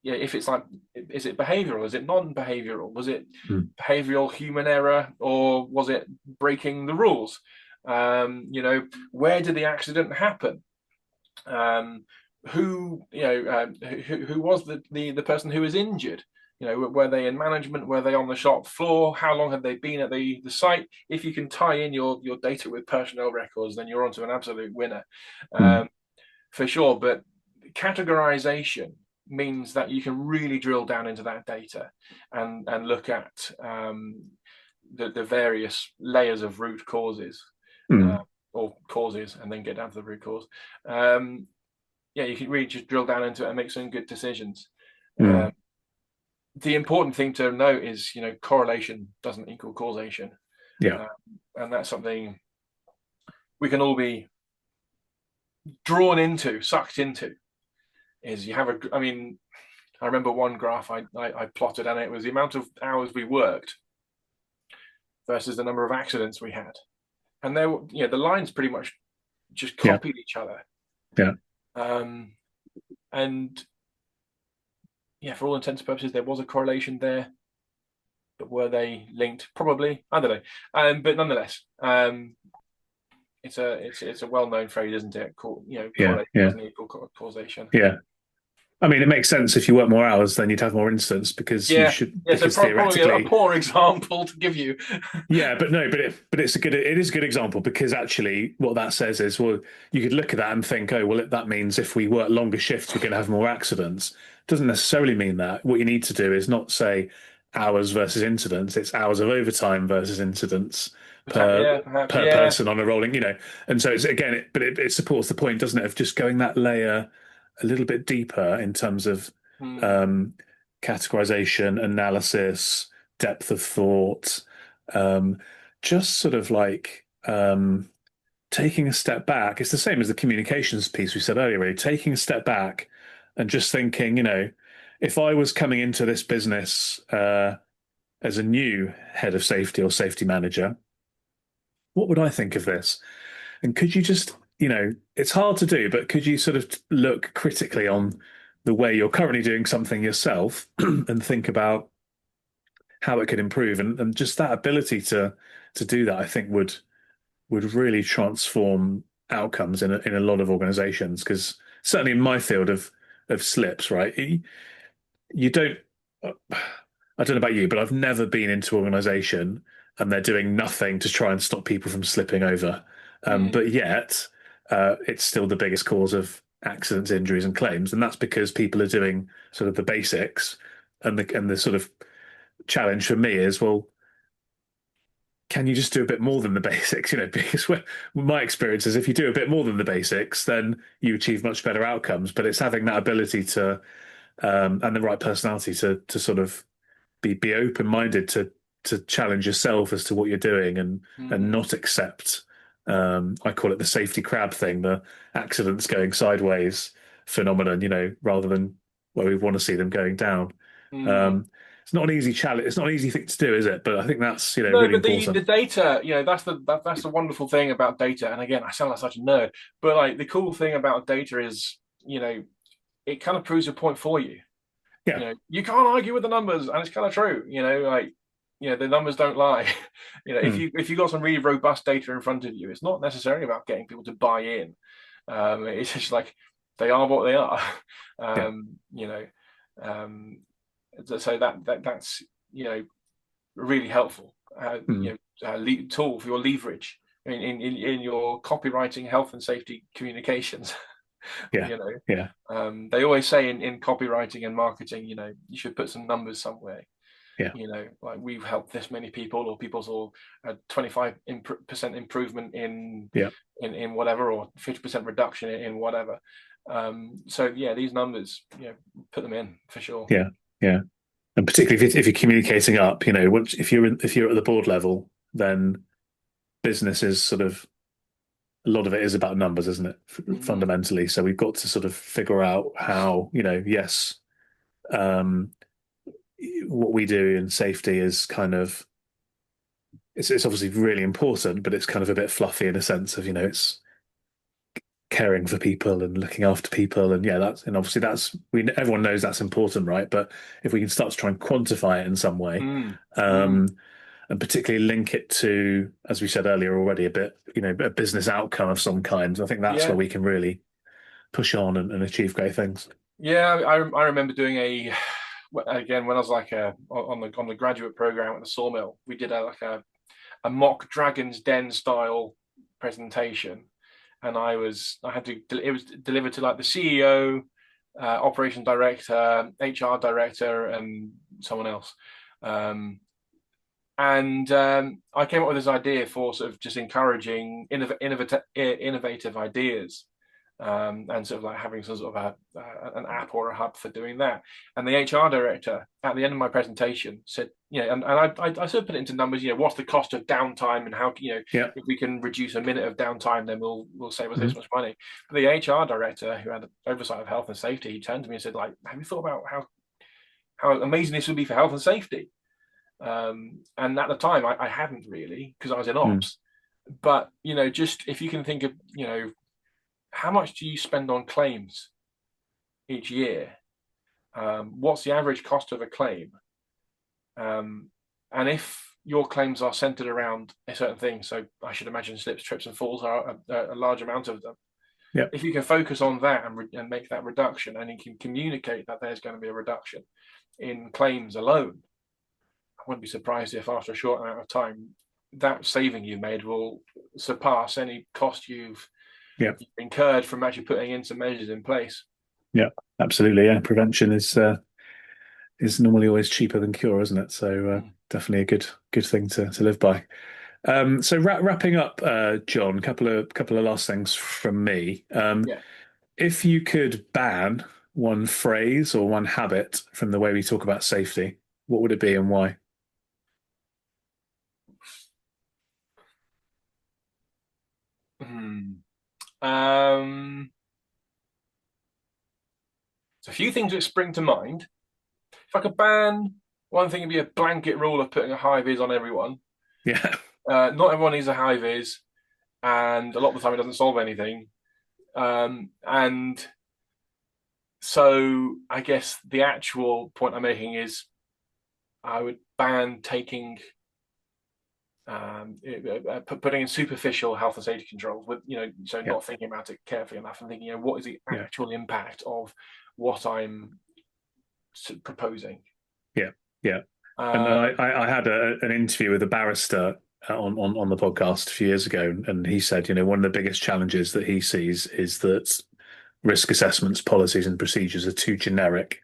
If it's like, is it behavioral? Is it non-behavioral? Was it behavioral human error, or was it breaking the rules? Where did the accident happen? who who was the person who was injured. Were they in management? Were they on the shop floor? How long had they been at the site? If you can tie in your data with personnel records, then you're onto an absolute winner, for sure. But categorization means that you can really drill down into that data and look at the various layers of root causes, or causes, and then get down to the root cause. You can really just drill down into it and make some good decisions. The important thing to note is, correlation doesn't equal causation. And that's something we can all be drawn into, sucked into. Is you have I remember one graph I plotted, and it was the amount of hours we worked versus the number of accidents we had. And there, the lines pretty much just copied each other. And for all intents and purposes, there was a correlation there, but were they linked? Probably, I don't know. But nonetheless, it's a well-known phrase, isn't it? Correlation doesn't equal causation. I mean, it makes sense. If you work more hours, then you'd have more incidents because you should. So probably a poor example to give you. But it is a good example, because actually what that says is, well, you could look at that and think, oh, well, that means if we work longer shifts, we're going to have more accidents. It doesn't necessarily mean that. What you need to do is not say hours versus incidents; it's hours of overtime versus incidents per person on a rolling. And so it's it supports the point, doesn't it, of just going that layer a little bit deeper in terms of categorization, analysis, depth of thought, just sort of like taking a step back. It's the same as the communications piece we said earlier, really. Taking a step back and just thinking, if I was coming into this business as a new head of safety or safety manager, what would I think of this? And could you just, it's hard to do, but could you sort of look critically on the way you're currently doing something yourself and think about how it could improve? And just that ability to do that, I think would really transform outcomes in a lot of organizations. Because certainly in my field of slips, right? You don't, I don't know about you, but I've never been into an organization and they're doing nothing to try and stop people from slipping over. But yet, it's still the biggest cause of accidents, injuries, and claims, and that's because people are doing sort of the basics. And the sort of challenge for me is, well, can you just do a bit more than the basics? Because my experience is, if you do a bit more than the basics, then you achieve much better outcomes. But it's having that ability to and the right personality to sort of be open-minded to challenge yourself as to what you're doing and not accept. I call it the safety crab thing, the accidents going sideways phenomenon, rather than where we want to see them going down. It's not an easy challenge. It's not an easy thing to do, is it? But I think that's really important. The data, that's the wonderful thing about data. And again, I sound like such a nerd, but like the cool thing about data is, it kind of proves your point for you. You can't argue with the numbers, and it's kind of true. The numbers don't lie. If you've got some really robust data in front of you, it's not necessarily about getting people to buy in. It's just like they are what they are. So that's really helpful. Tool for your leverage in your copywriting, health and safety communications. They always say in copywriting and marketing, you should put some numbers somewhere. Like we've helped this many people, or people saw a 25% improvement in whatever, or 50% reduction in whatever. These numbers, put them in for sure. And particularly if you're communicating up, if you're at the board level, then business is sort of, a lot of it is about numbers, isn't it? Fundamentally. So we've got to sort of figure out how, what we do in safety is kind of, it's obviously really important, but it's kind of a bit fluffy in a sense of, it's caring for people and looking after people, and obviously everyone knows that's important, right? But if we can start to try and quantify it in some way, and particularly link it to, as we said earlier already, a bit, a business outcome of some kind, I think that's where we can really push on and achieve great things. Yeah, I remember doing again when I was like on the graduate program at the sawmill. We did a mock Dragon's Den style presentation, and I had to it was delivered to like the CEO, operation director, HR director, and someone else. And I came up with this idea for sort of just encouraging innovative ideas, and sort of like having some sort of an app or a hub for doing that. And the HR director at the end of my presentation said, and I sort of put it into numbers, what's the cost of downtime, and how, if we can reduce a minute of downtime, then we'll save us this much money. But the HR director, who had oversight of health and safety, he turned to me and said, like, have you thought about how amazing this would be for health and safety? And at the time I hadn't really, because I was in ops. But just if you can think of how much do you spend on claims each year, what's the average cost of a claim, and if your claims are centered around a certain thing, so I should imagine slips, trips and falls are a large amount of them. If you can focus on that and make that reduction, and you can communicate that there's going to be a reduction in claims alone, I wouldn't be surprised if after a short amount of time that saving you made will surpass any cost you've incurred from actually putting in some measures in place. Yeah, absolutely. Yeah, prevention is normally always cheaper than cure, isn't it? So definitely a good thing to live by. So wrapping up, John, couple of last things from me. If you could ban one phrase or one habit from the way we talk about safety, what would it be and why? So a few things that spring to mind. If I could ban one thing, it'd be a blanket rule of putting a high vis on everyone. Yeah. Not everyone needs a high vis, and a lot of the time it doesn't solve anything. And so I guess the actual point I'm making is I would ban taking putting in superficial health and safety controls with not thinking about it carefully enough and thinking what is the actual impact of what I'm proposing. And I had an interview with a barrister on the podcast a few years ago, and he said one of the biggest challenges that he sees is that risk assessments, policies and procedures are too generic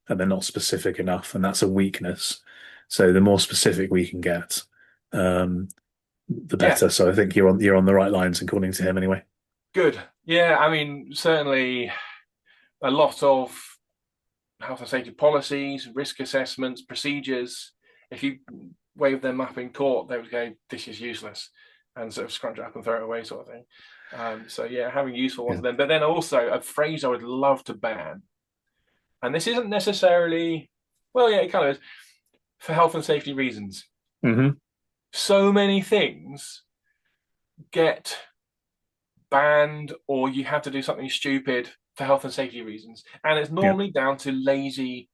and they're not specific enough, and that's a weakness. So the more specific we can get, the better. So I think you're on the right lines, according to him, anyway. Good. Yeah, I mean, certainly a lot of health and safety policies, risk assessments, procedures, if you wave them up in court, they would go, "This is useless," and sort of scrunch it up and throw it away, sort of thing. So having useful ones then. But then also a phrase I would love to ban, and this isn't necessarily, it kind of is, for health and safety reasons. So many things get banned, or you have to do something stupid for health and safety reasons, and it's normally down to lazy,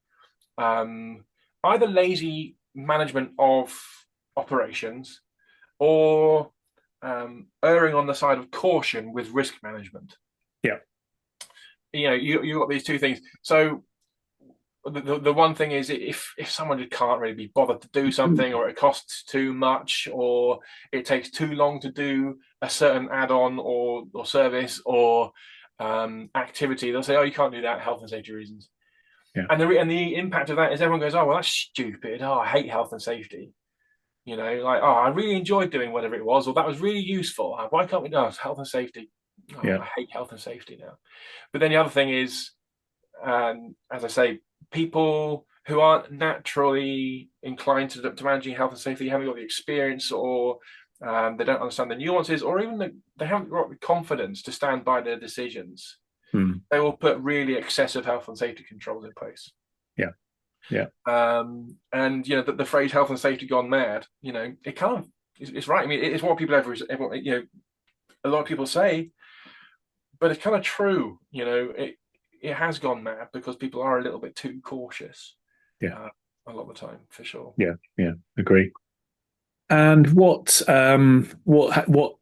either lazy management of operations, or erring on the side of caution with risk management. You got these two things. So the one thing is, if someone just can't really be bothered to do something, or it costs too much, or it takes too long to do a certain add-on or service or activity, they'll say, "Oh, you can't do that, health and safety reasons." And the impact of that is everyone goes, "Oh, well, that's stupid. Oh, I hate health and safety." Like, "Oh, I really enjoyed doing whatever it was, or that was really useful. Why can't we do health and safety? Oh, I hate health and safety now." But then the other thing is, as I say, people who aren't naturally inclined to managing health and safety, haven't got the experience, or they don't understand the nuances, or even they haven't got the confidence to stand by their decisions. They will put really excessive health and safety controls in place. And the phrase "health and safety gone mad," it kind of it's right. I mean, it's what people everyone, a lot of people say, but it's kind of true. It has gone mad because people are a little bit too cautious. A lot of the time, for sure. Agree. And what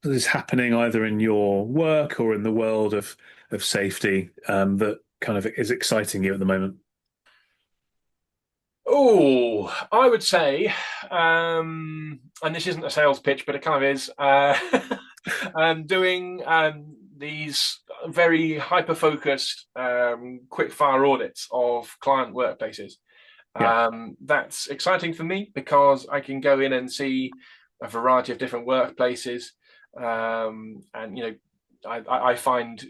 is happening either in your work or in the world of of safety that kind of is exciting you at the moment? Oh, I would say, and this isn't a sales pitch, but it kind of is, doing these very hyper-focused, quick-fire audits of client workplaces. That's exciting for me because I can go in and see a variety of different workplaces, and I find,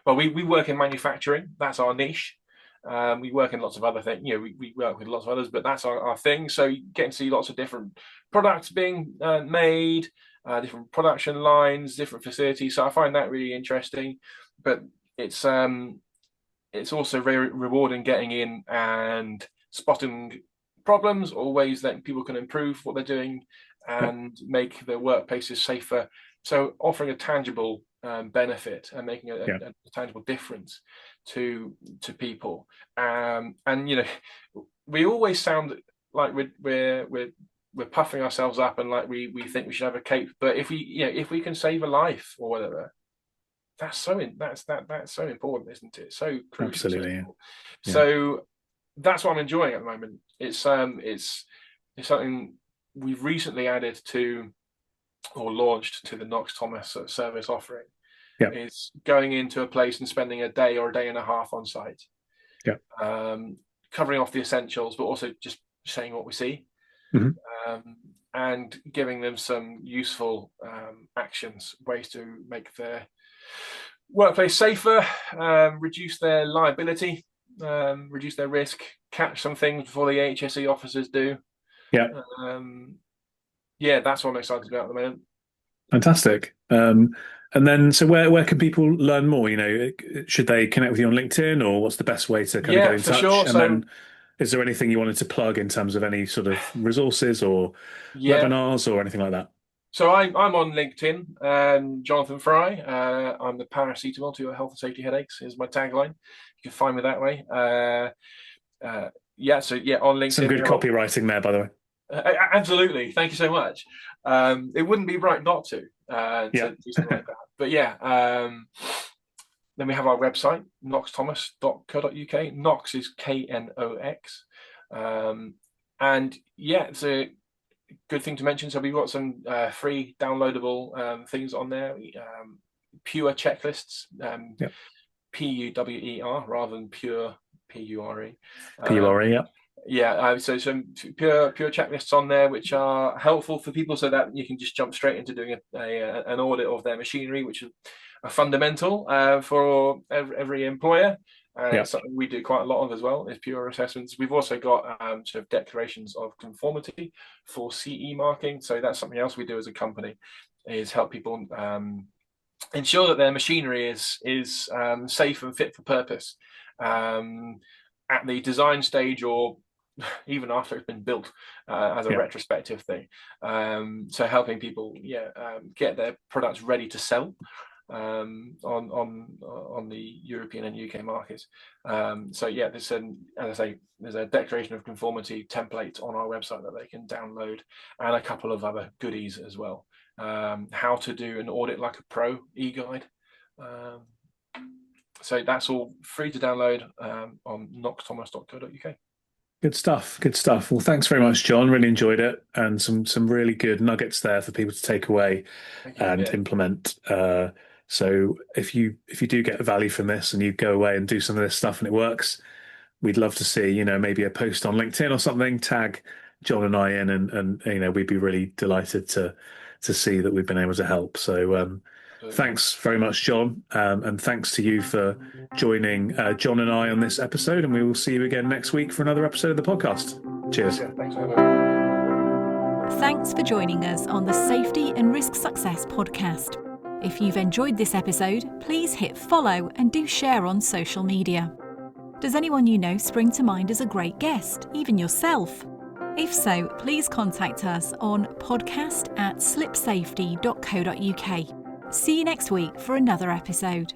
well, we work in manufacturing. That's our niche. We work in lots of other things. We work with lots of others, but that's our thing. So you get to see lots of different products being made, different production lines, different facilities. So I find that really interesting. But it's also very rewarding getting in and spotting problems or ways that people can improve what they're doing and make their workplaces safer. So offering a tangible benefit and making a tangible difference to people. And we always sound like we're puffing ourselves up and like we think we should have a cape. But if we can save a life or whatever, that's so important, isn't it? So crucial. Absolutely. Yeah. So that's what I'm enjoying at the moment. It's something we've recently added to or launched to the Knox Thomas service offering. Is going into a place and spending a day or a day and a half on site. Covering off the essentials, but also just saying what we see. And giving them some useful actions, ways to make their workplace safer, reduce their liability, reduce their risk, catch some things before the HSE officers do. That's what I'm excited about at the moment. Fantastic. And then, so where can people learn more? Should they connect with you on LinkedIn, or what's the best way to kind of get in touch? Sure. And then, is there anything you wanted to plug in terms of any sort of resources or webinars or anything like that? So I'm on LinkedIn, Jon Fry. I'm the paracetamol to your health and safety headaches is my tagline. You can find me that way. On LinkedIn. Some good copywriting there, by the way. Absolutely. Thank you so much. It wouldn't be right not to do something like that. But then we have our website, knoxthomas.co.uk. Knox is Knox. It's a good thing to mention. So we've got some free downloadable things on there. Pure checklists, PUWER rather than pure PURE. So some pure checklists on there which are helpful for people so that you can just jump straight into doing an audit of their machinery, which is a fundamental for every employer. Something we do quite a lot of as well is pure assessments. We've also got sort of declarations of conformity for CE marking. So that's something else we do as a company, is help people ensure that their machinery is safe and fit for purpose at the design stage or even after it's been built as a retrospective thing. So helping people get their products ready to sell on the European and UK markets. There's a declaration of conformity template on our website that they can download, and a couple of other goodies as well. How to do an audit like a pro e-guide. So that's all free to download on knoxthomas.co.uk. Good stuff. Well, thanks very much, Jon. Really enjoyed it, and some really good nuggets there for people to take away and implement. So if you do get value from this and you go away and do some of this stuff and it works, we'd love to see maybe a post on LinkedIn or something. Tag Jon and I in, and we'd be really delighted to see that we've been able to help. So thanks very much, Jon, and thanks to you for joining Jon and I on this episode, and we will see you again next week for another episode of the podcast. Cheers. Thanks for having me. Thanks for joining us on the Safety and Risk Success podcast. If you've enjoyed this episode, please hit follow and do share on social media. Does anyone you know spring to mind as a great guest, even yourself? If so, please contact us on podcast@slipsafety.co.uk. See you next week for another episode.